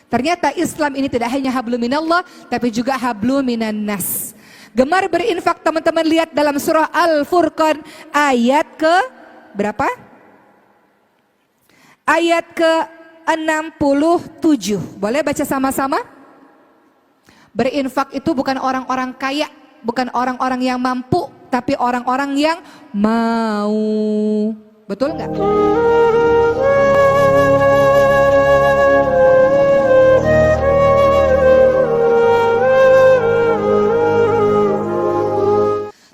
Ternyata Islam ini tidak hanya hablum minallah, tapi juga hablum minan nas. Gemar berinfak, teman-teman lihat dalam surah Al-Furqan ayat ke berapa? Ayat ke 67. Boleh baca sama-sama? Berinfak itu bukan orang-orang kaya, bukan orang-orang yang mampu, tapi orang-orang yang mau. Betul nggak?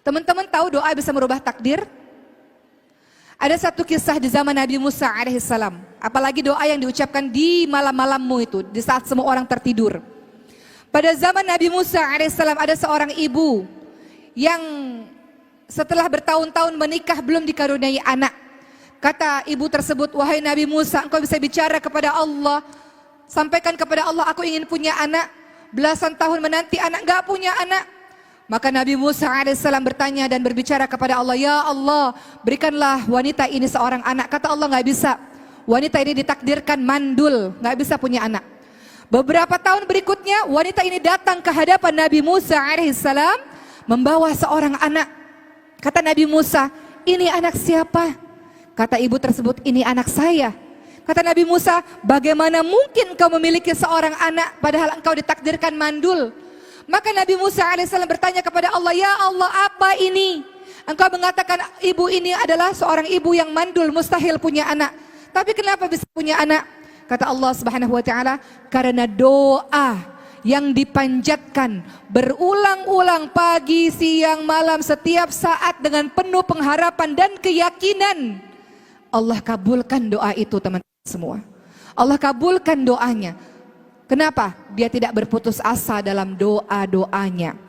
Teman-teman tahu doa bisa merubah takdir? Ada satu kisah di zaman Nabi Musa alaihissalam. Apalagi doa yang diucapkan di malam-malammu itu, di saat semua orang tertidur. Pada zaman Nabi Musa alaihissalam ada seorang ibu yang setelah bertahun-tahun menikah belum dikaruniai anak. Kata ibu tersebut, wahai Nabi Musa, engkau bisa bicara kepada Allah. Sampaikan kepada Allah, aku ingin punya anak. Belasan tahun menanti anak, gak punya anak. Maka Nabi Musa alaihissalam bertanya dan berbicara kepada Allah, ya Allah, berikanlah wanita ini seorang anak. Kata Allah, gak bisa. Wanita ini ditakdirkan mandul, gak bisa punya anak. Beberapa tahun berikutnya, wanita ini datang ke hadapan Nabi Musa alaihissalam membawa seorang anak. Kata Nabi Musa, ini anak siapa? Kata ibu tersebut, ini anak saya. Kata Nabi Musa, bagaimana mungkin kau memiliki seorang anak padahal engkau ditakdirkan mandul? Maka Nabi Musa alaihissalam bertanya kepada Allah, ya Allah, apa ini? Engkau mengatakan ibu ini adalah seorang ibu yang mandul, mustahil punya anak. Tapi kenapa bisa punya anak? Kata Allah Subhanahu wa taala, karena doa yang dipanjatkan berulang-ulang pagi, siang, malam, setiap saat dengan penuh pengharapan dan keyakinan. Allah kabulkan doa itu, teman-teman semua. Allah kabulkan doanya. Kenapa? Dia tidak berputus asa dalam doa-doanya.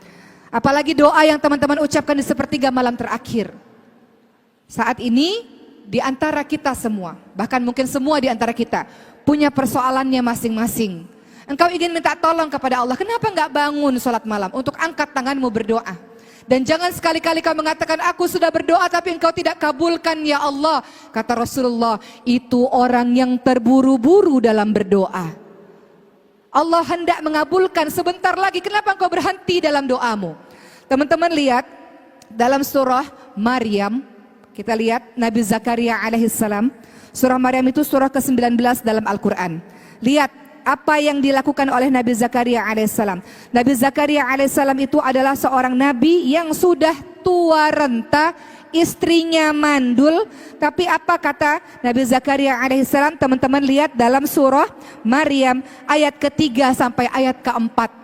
Apalagi doa yang teman-teman ucapkan di sepertiga malam terakhir. Saat ini di antara kita semua, bahkan mungkin semua di antara kita punya persoalannya masing-masing. Engkau ingin minta tolong kepada Allah, kenapa enggak bangun sholat malam untuk angkat tanganmu berdoa? Dan jangan sekali-kali kau mengatakan aku sudah berdoa tapi engkau tidak kabulkan ya Allah. Kata Rasulullah, itu orang yang terburu-buru dalam berdoa. Allah hendak mengabulkan sebentar lagi, kenapa engkau berhenti dalam doamu? Teman-teman lihat dalam surah Maryam, kita lihat Nabi Zakaria alaihissalam. Surah Maryam itu surah ke-19 dalam Al-Quran. Lihat apa yang dilakukan oleh Nabi Zakaria alaihissalam. Nabi Zakaria alaihissalam itu adalah seorang nabi yang sudah tua renta, istrinya mandul. Tapi apa kata Nabi Zakaria alaihissalam? Teman-teman lihat dalam surah Maryam ayat ke-3 sampai ayat ke-4.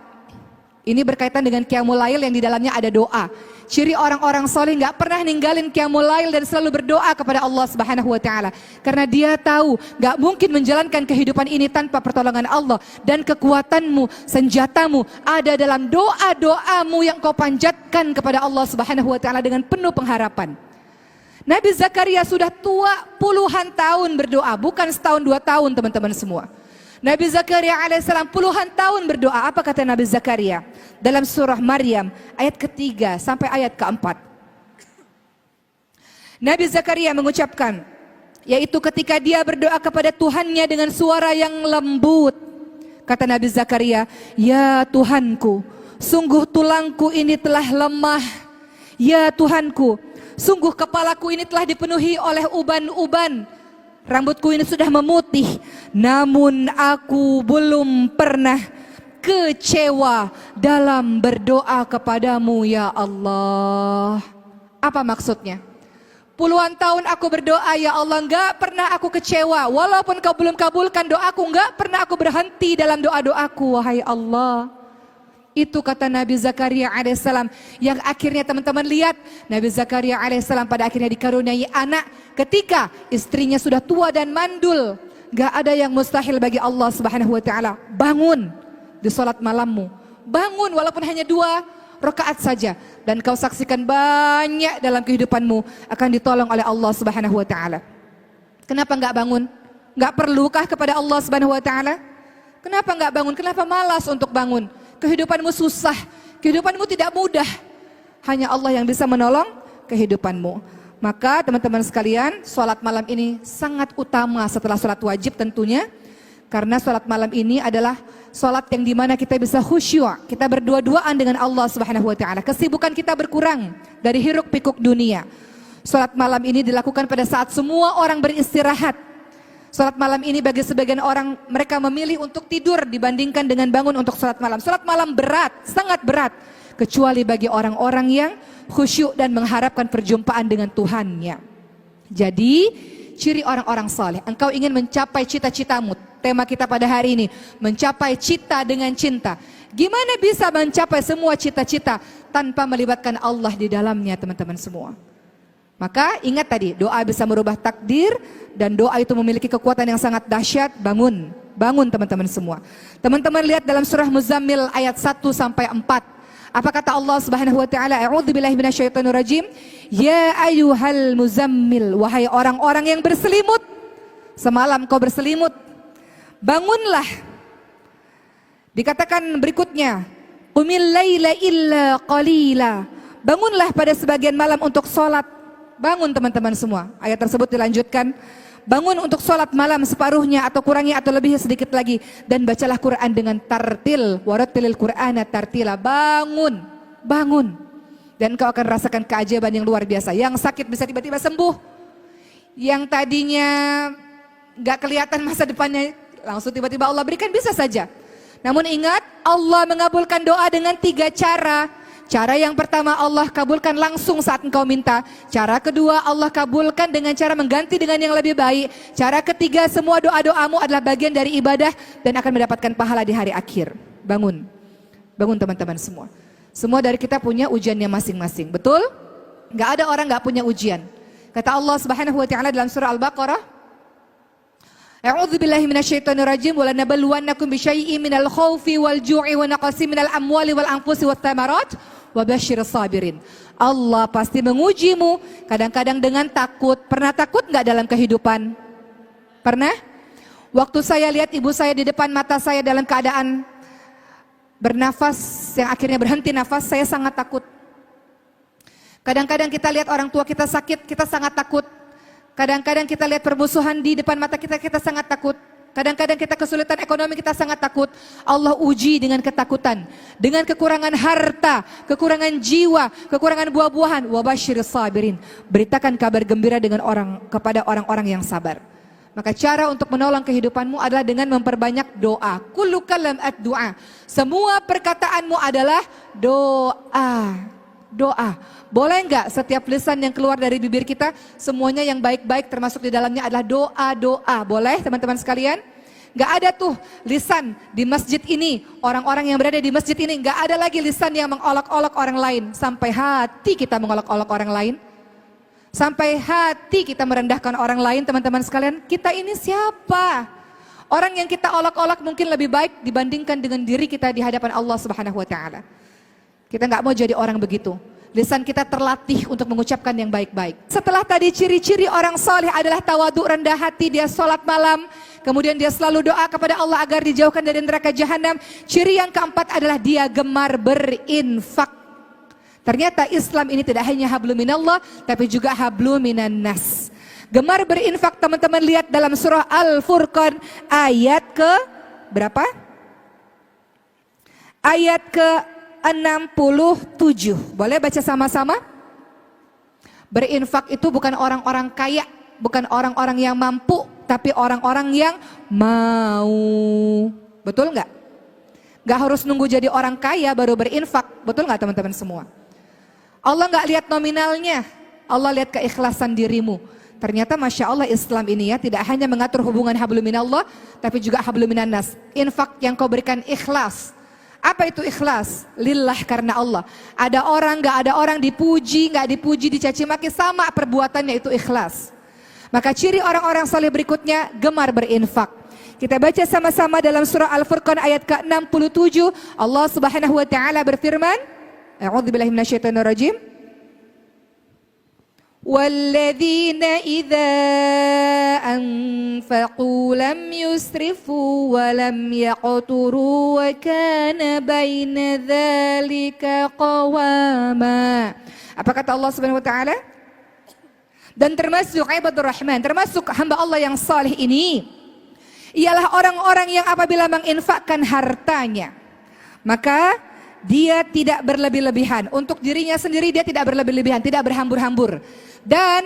Ini berkaitan dengan Qiyamul Lail yang di dalamnya ada doa. Ciri orang-orang soleh gak pernah ninggalin Qiyamul Lail dan selalu berdoa kepada Allah Subhanahu wa taala. Karena dia tahu gak mungkin menjalankan kehidupan ini tanpa pertolongan Allah. Dan kekuatanmu, senjatamu ada dalam doa-doamu yang kau panjatkan kepada Allah Subhanahu wa taala dengan penuh pengharapan. Nabi Zakaria sudah tua puluhan tahun berdoa, bukan setahun 2 tahun teman-teman semua. Nabi Zakaria alaihissalam puluhan tahun berdoa. Apa kata Nabi Zakaria? Dalam surah Maryam ayat ke-3 sampai ayat ke-4. Nabi Zakaria mengucapkan, yaitu ketika dia berdoa kepada Tuhannya dengan suara yang lembut. Kata Nabi Zakaria, ya Tuhanku, sungguh tulangku ini telah lemah. Ya Tuhanku, sungguh kepalaku ini telah dipenuhi oleh uban-uban. Rambutku ini sudah memutih, namun aku belum pernah kecewa dalam berdoa kepadamu ya Allah. Apa maksudnya? Puluhan tahun aku berdoa ya Allah, enggak pernah aku kecewa. Walaupun kau belum kabulkan doaku, enggak pernah aku berhenti dalam doa-doaku wahai Allah. Itu kata Nabi Zakaria alaihissalam, yang akhirnya teman-teman lihat Nabi Zakaria alaihissalam pada akhirnya dikaruniai anak ketika istrinya sudah tua dan mandul. Gak ada yang mustahil bagi Allah Subhanahu wa taala. Bangun di salat malammu, bangun walaupun hanya 2 rakaat saja, dan kau saksikan banyak dalam kehidupanmu akan ditolong oleh Allah Subhanahu wa taala. Kenapa gak bangun? Gak perlukah kepada Allah Subhanahu wa taala? Kenapa gak bangun? Kenapa malas untuk bangun? Kehidupanmu susah, kehidupanmu tidak mudah. Hanya Allah yang bisa menolong kehidupanmu. Maka teman-teman sekalian, sholat malam ini sangat utama setelah sholat wajib tentunya. Karena sholat malam ini adalah sholat yang dimana kita bisa khusyuk, kita berdua-duaan dengan Allah Subhanahu wa Ta'ala. Kesibukan kita berkurang dari hiruk pikuk dunia. Sholat malam ini dilakukan pada saat semua orang beristirahat. Sholat malam ini bagi sebagian orang, mereka memilih untuk tidur dibandingkan dengan bangun untuk sholat malam. Sholat malam berat, sangat berat, kecuali bagi orang-orang yang khusyuk dan mengharapkan perjumpaan dengan Tuhannya. Jadi ciri orang-orang saleh, engkau ingin mencapai cita-citamu. Tema kita pada hari ini, mencapai cita dengan cinta. Gimana bisa mencapai semua cita-cita tanpa melibatkan Allah di dalamnya, teman-teman semua? Maka ingat tadi, doa bisa merubah takdir dan doa itu memiliki kekuatan yang sangat dahsyat. Bangun, bangun teman-teman semua. Teman-teman lihat dalam surah Muzammil ayat 1 sampai 4. Apa kata Allah Subhanahu wa Ta'ala? A'udzubillahi minasyaitonirrajim. Ya ayyuhal muzammil, wahai orang-orang yang berselimut. Semalam kau berselimut, bangunlah. Dikatakan berikutnya, qumil laila illa qalila. Bangunlah pada sebagian malam untuk sholat. Bangun teman-teman semua. Ayat tersebut dilanjutkan, bangun untuk sholat malam separuhnya atau kurangnya atau lebih sedikit lagi. Dan bacalah Quran dengan tartil. Warattilil Qur'ana tartila. Bangun, bangun. Dan kau akan rasakan keajaiban yang luar biasa. Yang sakit bisa tiba-tiba sembuh. Yang tadinya gak kelihatan masa depannya, langsung tiba-tiba Allah berikan, bisa saja. Namun ingat, Allah mengabulkan doa dengan 3 cara. Cara yang pertama, Allah kabulkan langsung saat engkau minta. Cara kedua, Allah kabulkan dengan cara mengganti dengan yang lebih baik. Cara ketiga, semua doa-doamu adalah bagian dari ibadah dan akan mendapatkan pahala di hari akhir. Bangun, bangun teman-teman semua. Semua dari kita punya ujiannya masing-masing, betul? Gak ada orang gak punya ujian. Kata Allah Subhanahu wa Ta'ala dalam surah Al-Baqarah, A'udzubillahi minasyaitonirrajim, wa lanabluwannakum bisyai'in minal khaufi wal ju'i wa naqsin minal amwali wal anfusi wat thamarat wa basyirus sabirin. Allah pasti mengujimu kadang-kadang dengan takut. Pernah takut enggak dalam kehidupan? Pernah? Waktu saya lihat ibu saya di depan mata saya dalam keadaan bernafas yang akhirnya berhenti nafas, saya sangat takut. Kadang-kadang kita lihat orang tua kita sakit, kita sangat takut. Kadang-kadang kita lihat permusuhan di depan mata kita, kita sangat takut. Kadang-kadang kita kesulitan ekonomi, kita sangat takut. Allah uji dengan ketakutan, dengan kekurangan harta, kekurangan jiwa, kekurangan buah-buahan. Wa basyirus sabirin. Beritakan kabar gembira dengan kepada orang-orang yang sabar. Maka cara untuk menolong kehidupanmu adalah dengan memperbanyak doa. Kullu kalam ad-du'a. Semua perkataanmu adalah doa. Doa. Boleh enggak setiap lisan yang keluar dari bibir kita semuanya yang baik-baik termasuk di dalamnya adalah doa-doa. Boleh teman-teman sekalian? Enggak ada tuh lisan di masjid ini, orang-orang yang berada di masjid ini enggak ada lagi lisan yang mengolok-olok orang lain. Sampai hati kita mengolok-olok orang lain. Sampai hati kita merendahkan orang lain, teman-teman sekalian. Kita ini siapa? Orang yang kita olok-olok mungkin lebih baik dibandingkan dengan diri kita di hadapan Allah Subhanahu wa Ta'ala. Kita nggak mau jadi orang begitu. Lisan kita terlatih untuk mengucapkan yang baik-baik. Setelah tadi ciri-ciri orang soleh adalah tawadhu, rendah hati, dia sholat malam. Kemudian dia selalu doa kepada Allah agar dijauhkan dari neraka jahanam. Ciri yang keempat adalah dia gemar berinfak. Ternyata Islam ini tidak hanya hablum minallah, tapi juga hablum minan nas. Gemar berinfak, teman-teman lihat dalam surah Al-Furqan ayat ke berapa? Ayat ke 67. Boleh baca sama-sama? Berinfak itu bukan orang-orang kaya, bukan orang-orang yang mampu, tapi orang-orang yang mau. Betul nggak? Nggak harus nunggu jadi orang kaya baru berinfak. Betul nggak teman-teman semua? Allah nggak lihat nominalnya, Allah lihat keikhlasan dirimu. Ternyata Masya Allah Islam ini ya tidak hanya mengatur hubungan hablum minallah, tapi juga hablum minan nas. Infak yang kau berikan ikhlas. Apa itu ikhlas? Lillah, karena Allah. Ada orang, nggak ada orang, dipuji, nggak dipuji, dicaci maki, sama perbuatannya, itu ikhlas. Maka ciri orang-orang saleh berikutnya gemar berinfak. Kita baca sama-sama dalam surah Al-Furqan ayat ke-67. Allah Subhanahu wa Ta'ala berfirman, A'udzubillahi minasyaitonirrajim. Walladzina idza anfaqu lam yusrifu wa lam yaqturu wa kana baina dzalika qawama. Apa kata Allah Subhanahu wa Ta'ala? Dan termasuk ibadur rahman, termasuk hamba Allah yang saleh ini, ialah orang-orang yang apabila menginfakkan hartanya, maka dia tidak berlebih-lebihan. Untuk dirinya sendiri dia tidak berlebih-lebihan, tidak berhambur-hambur. Dan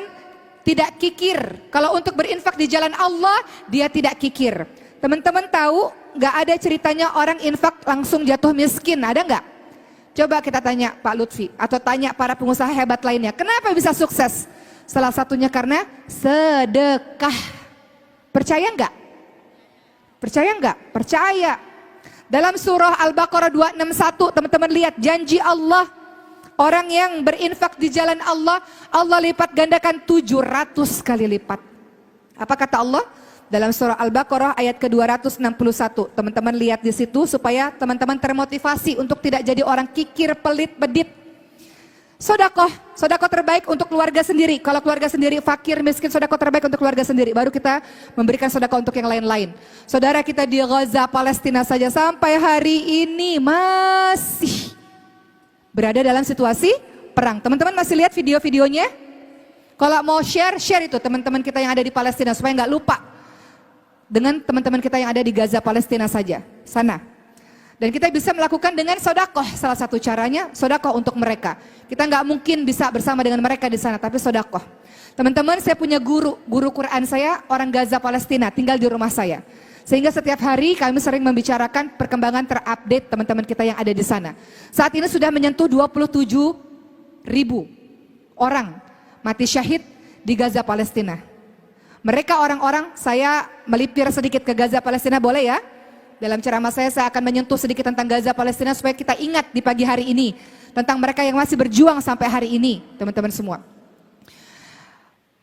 tidak kikir. Kalau untuk berinfak di jalan Allah, dia tidak kikir. Teman-teman tahu, gak ada ceritanya orang infak langsung jatuh miskin, ada gak? Coba kita tanya Pak Lutfi, atau tanya para pengusaha hebat lainnya, kenapa bisa sukses? Salah satunya karena sedekah. Percaya enggak? Percaya enggak? Percaya. Dalam surah Al-Baqarah 261, teman-teman lihat janji Allah. Orang yang berinfak di jalan Allah, Allah lipat gandakan 700 kali lipat. Apa kata Allah? Dalam surah Al-Baqarah ayat ke-261. Teman-teman lihat di situ supaya teman-teman termotivasi untuk tidak jadi orang kikir, pelit, bedit. Sodakoh terbaik untuk keluarga sendiri. Kalau keluarga sendiri fakir, miskin, sodakoh terbaik untuk keluarga sendiri. Baru kita memberikan sodakoh untuk yang lain-lain. Saudara kita di Gaza, Palestina saja sampai hari ini masih berada dalam situasi perang. Teman-teman masih lihat video-videonya? Kalau mau share itu teman-teman kita yang ada di Palestina supaya nggak lupa dengan teman-teman kita yang ada di Gaza, Palestina saja, sana. Dan kita bisa melakukan dengan sodakoh, salah satu caranya sodakoh untuk mereka. Kita nggak mungkin bisa bersama dengan mereka di sana, tapi sodakoh. Teman-teman, saya punya guru Quran saya orang Gaza, Palestina, tinggal di rumah saya. Sehingga setiap hari kami sering membicarakan perkembangan terupdate teman-teman kita yang ada di sana. Saat ini sudah menyentuh 27.000 orang mati syahid di Gaza, Palestina. Mereka orang-orang, saya melipir sedikit ke Gaza, Palestina, boleh ya? Dalam ceramah saya akan menyentuh sedikit tentang Gaza, Palestina supaya kita ingat di pagi hari ini tentang mereka yang masih berjuang sampai hari ini, teman-teman semua.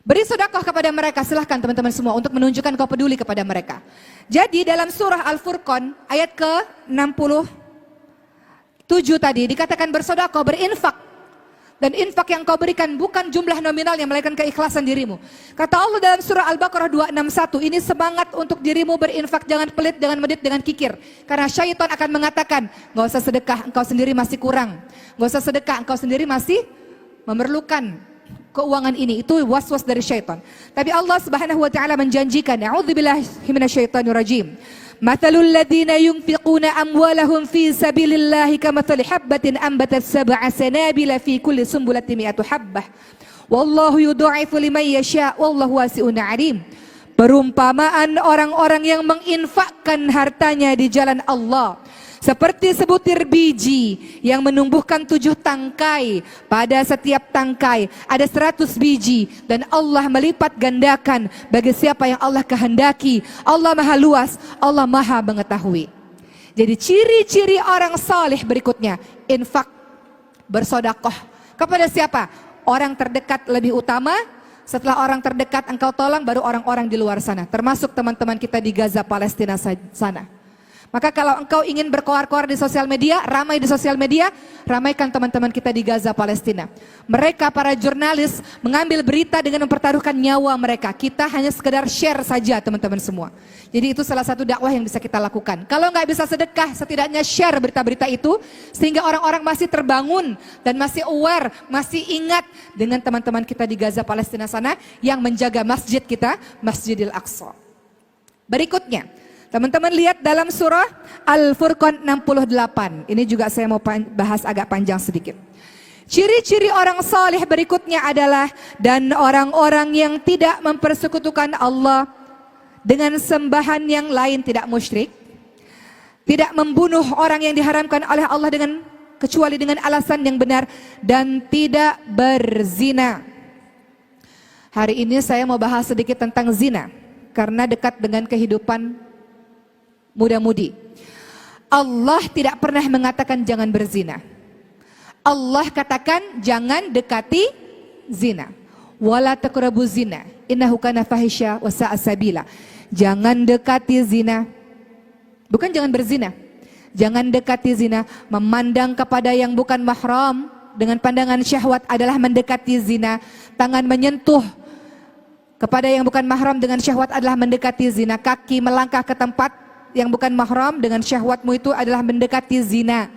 Beri sedekah kepada mereka, silahkan teman-teman semua untuk menunjukkan kau peduli kepada mereka. Jadi dalam surah Al-Furqan ayat ke-67 tadi dikatakan bersedekah, berinfak. Dan infak yang kau berikan bukan jumlah nominalnya, melainkan keikhlasan dirimu. Kata Allah dalam surah Al-Baqarah 261, ini semangat untuk dirimu berinfak, jangan pelit, jangan medit, jangan kikir. Karena syaitan akan mengatakan, gak usah sedekah, engkau sendiri masih kurang. Gak usah sedekah, engkau sendiri masih memerlukan keuangan ini. Itu was-was dari syaitan. Tapi Allah Subhanahu wa taala menjanjikan, a'udzubillahi minasyaitonir rajim. Mathalul ladzina yunfiquna amwalahum fi sabilillahi kamathali habbatin ambatat sab'a sanabila fi kulli sumbulatin mi'atu habbah. Wallahu yudha'ifu liman yasha' wallahu wasi'un 'alim. Perumpamaan orang-orang yang menginfakkan hartanya di jalan Allah seperti sebutir biji yang menumbuhkan 7 tangkai. Pada setiap tangkai ada 100 biji dan Allah melipat gandakan bagi siapa yang Allah kehendaki. Allah maha luas, Allah maha mengetahui. Jadi ciri-ciri orang saleh berikutnya, infak, bersodakoh. Kepada siapa? Orang terdekat lebih utama. Setelah orang terdekat engkau tolong, baru orang-orang di luar sana, termasuk teman-teman kita di Gaza, Palestina sana. Maka kalau engkau ingin berkoar-koar di sosial media, ramai di sosial media, ramaikan teman-teman kita di Gaza, Palestina. Mereka para jurnalis mengambil berita dengan mempertaruhkan nyawa mereka. Kita hanya sekedar share saja teman-teman semua. Jadi itu salah satu dakwah yang bisa kita lakukan. Kalau nggak bisa sedekah, setidaknya share berita-berita itu sehingga orang-orang masih terbangun dan masih aware, masih ingat dengan teman-teman kita di Gaza, Palestina sana yang menjaga masjid kita, Masjidil Aqsa. Berikutnya, teman-teman lihat dalam surah Al-Furqan 68. Ini juga saya mau bahas agak panjang sedikit. Ciri-ciri orang saleh berikutnya adalah dan orang-orang yang tidak mempersekutukan Allah dengan sembahan yang lain, tidak musyrik, tidak membunuh orang yang diharamkan oleh Allah kecuali dengan alasan yang benar, dan tidak berzina. Hari ini saya mau bahas sedikit tentang zina karena dekat dengan kehidupan muda-mudi. Allah tidak pernah mengatakan jangan berzina. Allah katakan jangan dekati zina. Wala taqrabu zina, innahu kana fahisya wa sa'a sabila. Jangan dekati zina. Bukan jangan berzina. Jangan dekati zina. Memandang kepada yang bukan mahram dengan pandangan syahwat adalah mendekati zina. Tangan menyentuh kepada yang bukan mahram dengan syahwat adalah mendekati zina. Kaki melangkah ke tempat yang bukan mahram dengan syahwatmu itu adalah mendekati zina.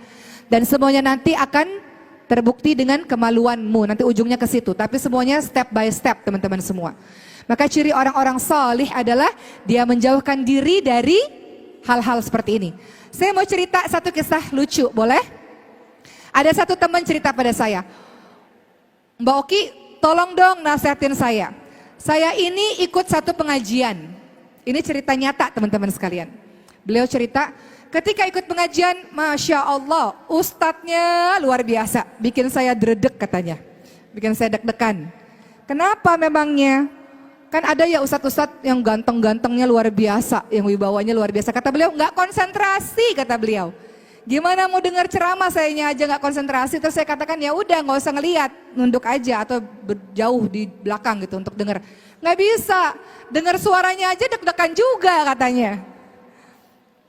Dan semuanya nanti akan terbukti dengan kemaluanmu. Nanti ujungnya ke situ. Tapi semuanya step by step teman-teman semua. Maka ciri orang-orang salih adalah dia menjauhkan diri dari hal-hal seperti ini. Saya mau cerita satu kisah lucu, boleh? Ada satu teman cerita pada saya, Mbak Oki, tolong dong nasihatin saya. Saya ini ikut satu pengajian. Ini cerita nyata teman-teman sekalian. Beliau cerita, ketika ikut pengajian, Masya Allah, ustadznya luar biasa. Bikin saya dredeg katanya. Bikin saya deg-degan. Kenapa memangnya? Kan ada ya ustadz-ustadz yang ganteng-gantengnya luar biasa. Yang wibawanya luar biasa. Kata beliau, nggak konsentrasi kata beliau. Gimana mau dengar ceramah, sayanya aja nggak konsentrasi. Terus saya katakan ya udah nggak usah ngelihat, nunduk aja atau jauh di belakang gitu untuk dengar. Nggak bisa, dengar suaranya aja deg-degan juga katanya.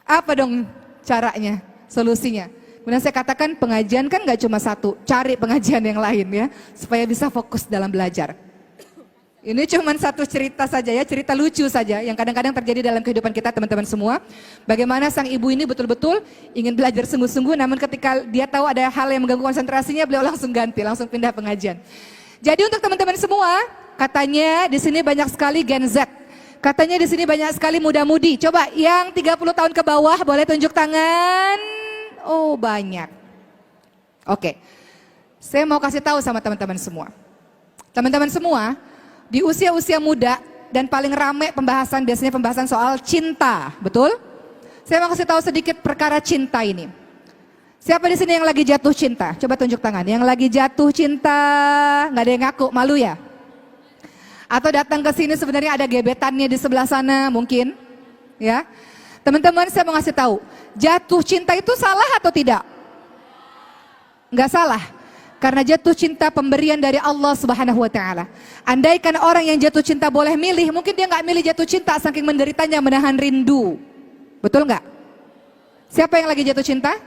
Apa dong caranya, solusinya? Kemudian saya katakan pengajian kan nggak cuma satu, cari pengajian yang lain ya, supaya bisa fokus dalam belajar. Ini cuma satu cerita saja ya, cerita lucu saja yang kadang-kadang terjadi dalam kehidupan kita teman-teman semua. Bagaimana sang ibu ini betul-betul ingin belajar sungguh-sungguh, namun ketika dia tahu ada hal yang mengganggu konsentrasinya, beliau langsung ganti, langsung pindah pengajian. Jadi untuk teman-teman semua, katanya di sini banyak sekali Gen Z. Katanya di sini banyak sekali muda-mudi. Coba yang 30 tahun ke bawah boleh tunjuk tangan. Oh banyak. Oke, saya mau kasih tahu sama teman-teman semua. Teman-teman semua, di usia-usia muda dan paling rame pembahasan biasanya pembahasan soal cinta, betul? Saya mau kasih tahu sedikit perkara cinta ini. Siapa di sini yang lagi jatuh cinta? Coba tunjuk tangan. Yang lagi jatuh cinta, nggak ada yang ngaku, malu ya? Atau datang ke sini sebenarnya ada gebetannya di sebelah sana mungkin, ya? Teman-teman, saya mau ngasih tahu, jatuh cinta itu salah atau tidak? Nggak salah. Karena jatuh cinta pemberian dari Allah Subhanahu wa Ta'ala. Andaikan orang yang jatuh cinta boleh milih, mungkin dia nggak milih jatuh cinta saking menderitanya menahan rindu. Betul nggak? Siapa yang lagi jatuh cinta?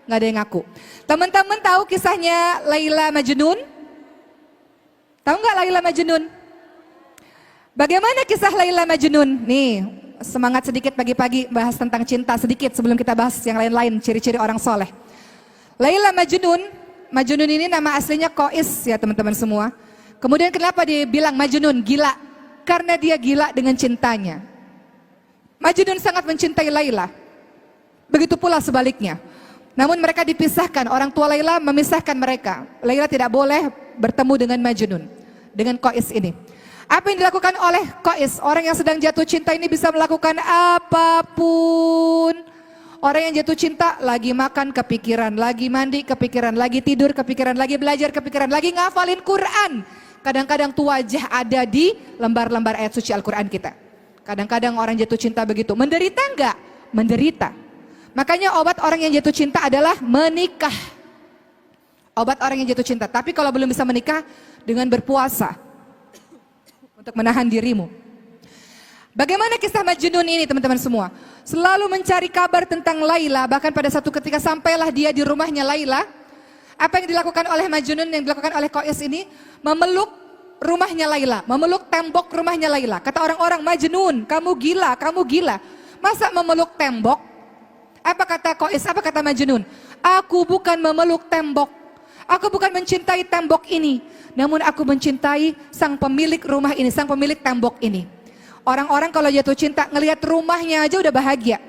Nggak ada yang ngaku. Teman-teman tahu kisahnya Laila Majnun? Tahu nggak Laila Majnun? Bagaimana kisah Laila Majnun? Nih, semangat sedikit pagi-pagi bahas tentang cinta sedikit sebelum kita bahas yang lain-lain, ciri-ciri orang soleh. Laila Majnun. Majnun ini nama aslinya Qais ya teman-teman semua. Kemudian kenapa dibilang Majnun, gila? Karena dia gila dengan cintanya. Majnun sangat mencintai Laila. Begitu pula sebaliknya. Namun mereka dipisahkan, orang tua Laila memisahkan mereka. Laila tidak boleh bertemu dengan Majnun, dengan Qais ini. Apa yang dilakukan oleh Qais? Orang yang sedang jatuh cinta ini bisa melakukan apapun. Orang yang jatuh cinta lagi makan kepikiran, lagi mandi kepikiran, lagi tidur kepikiran, lagi belajar kepikiran, lagi ngafalin Quran. Kadang-kadang tuh wajah ada di lembar-lembar ayat suci Al-Quran kita. Kadang-kadang orang jatuh cinta begitu. Menderita enggak? Menderita. Makanya obat orang yang jatuh cinta adalah menikah. Obat orang yang jatuh cinta. Tapi kalau belum bisa menikah, dengan berpuasa. Untuk menahan dirimu. Bagaimana kisah Majnun ini teman-teman semua? Selalu mencari kabar tentang Laila, bahkan pada satu ketika sampailah dia di rumahnya Laila. Apa yang dilakukan oleh Majnun, yang dilakukan oleh Qais ini? Memeluk rumahnya Laila, memeluk tembok rumahnya Laila. Kata orang-orang, Majnun, kamu gila, kamu gila. Masa memeluk tembok? Apa kata Qais, apa kata Majnun? Aku bukan memeluk tembok, aku bukan mencintai tembok ini, namun aku mencintai sang pemilik rumah ini, sang pemilik tembok ini. Orang-orang kalau jatuh cinta ngelihat rumahnya aja udah bahagia.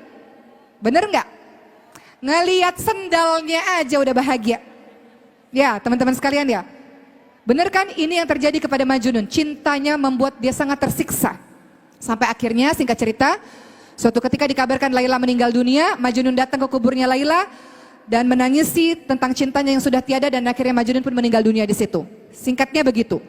Bener nggak? Ngelihat sendalnya aja udah bahagia. Ya teman-teman sekalian ya. Bener kan ini yang terjadi kepada Majnun. Cintanya membuat dia sangat tersiksa. Sampai akhirnya singkat cerita, suatu ketika dikabarkan Laila meninggal dunia, Majnun datang ke kuburnya Laila dan menangisi tentang cintanya yang sudah tiada, dan akhirnya Majnun pun meninggal dunia di situ. Singkatnya begitu.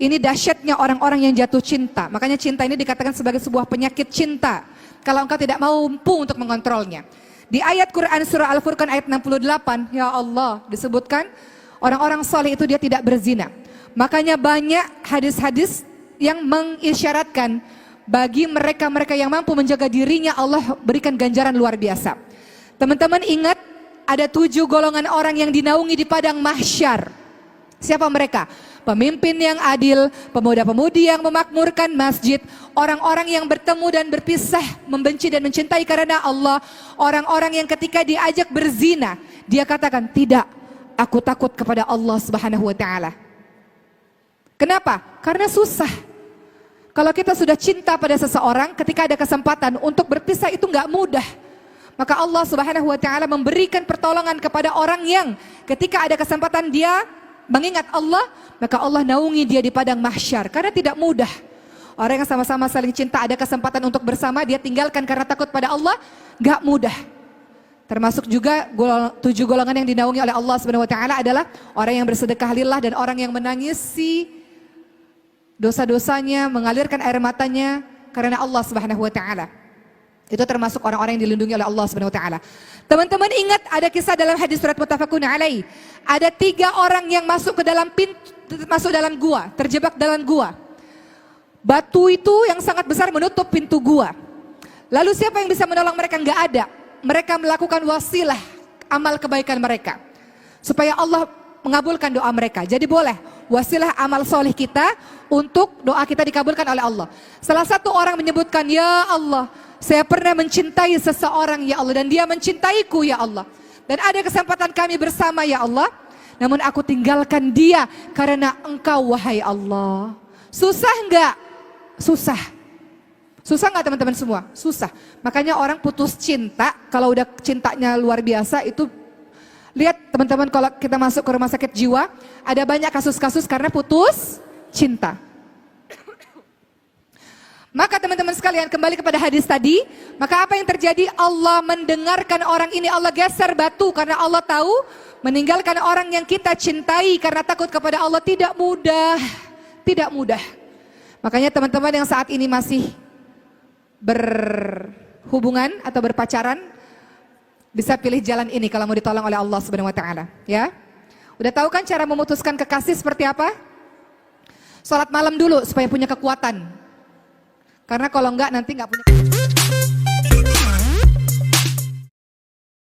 Ini dahsyatnya orang-orang yang jatuh cinta. Makanya cinta ini dikatakan sebagai sebuah penyakit cinta. Kalau engkau tidak mampu untuk mengontrolnya. Di ayat Quran surah Al-Furqan ayat 68, ya Allah, disebutkan orang-orang soleh itu dia tidak berzina. Makanya banyak hadis-hadis yang mengisyaratkan bagi mereka-mereka yang mampu menjaga dirinya, Allah berikan ganjaran luar biasa. Teman-teman ingat, ada 7 golongan orang yang dinaungi di padang mahsyar. Siapa mereka? Pemimpin yang adil, pemuda-pemudi yang memakmurkan masjid, orang-orang yang bertemu dan berpisah, membenci dan mencintai karena Allah, orang-orang yang ketika diajak berzina, dia katakan, tidak, aku takut kepada Allah Subhanahu wa Ta'ala. Kenapa? Karena susah. Kalau kita sudah cinta pada seseorang, ketika ada kesempatan untuk berpisah itu nggak mudah. Maka Allah Subhanahu wa taala memberikan pertolongan kepada orang yang ketika ada kesempatan dia mengingat Allah, maka Allah naungi dia di padang mahsyar karena tidak mudah. Orang yang sama-sama saling cinta ada kesempatan untuk bersama, dia tinggalkan karena takut pada Allah, nggak mudah. Termasuk juga 7 golongan yang dinaungi oleh Allah Subhanahu wa taala adalah orang yang bersedekah lillah dan orang yang menangisi dosa-dosanya, mengalirkan air matanya karena Allah Subhanahu wa taala. Itu termasuk orang-orang yang dilindungi oleh Allah Subhanahu wa taala. Teman-teman ingat ada kisah dalam hadis surat muttafaqun alaih. Ada 3 orang yang masuk ke dalam masuk dalam gua, terjebak dalam gua. Batu itu yang sangat besar menutup pintu gua. Lalu siapa yang bisa menolong mereka? Enggak ada. Mereka melakukan wasilah amal kebaikan mereka supaya Allah mengabulkan doa mereka. Jadi boleh wasilah amal soleh kita untuk doa kita dikabulkan oleh Allah. Salah satu orang menyebutkan, ya Allah, saya pernah mencintai seseorang ya Allah dan dia mencintaiku ya Allah. Dan ada kesempatan kami bersama ya Allah, namun aku tinggalkan dia karena Engkau wahai Allah. Susah enggak? Susah. Susah enggak teman-teman semua? Susah. Makanya orang putus cinta, kalau udah cintanya luar biasa itu, lihat teman-teman kalau kita masuk ke rumah sakit jiwa, ada banyak kasus-kasus karena putus cinta. Maka teman-teman sekalian kembali kepada hadis tadi, maka apa yang terjadi? Allah mendengarkan orang ini, Allah geser batu karena Allah tahu meninggalkan orang yang kita cintai karena takut kepada Allah tidak mudah. Tidak mudah. Makanya teman-teman yang saat ini masih berhubungan atau berpacaran, bisa pilih jalan ini kalau mau ditolong oleh Allah Subhanahu wa taala, ya. Udah tahu kan cara memutuskan kekasih seperti apa? Sholat malam dulu supaya punya kekuatan. Karena kalau enggak nanti enggak punya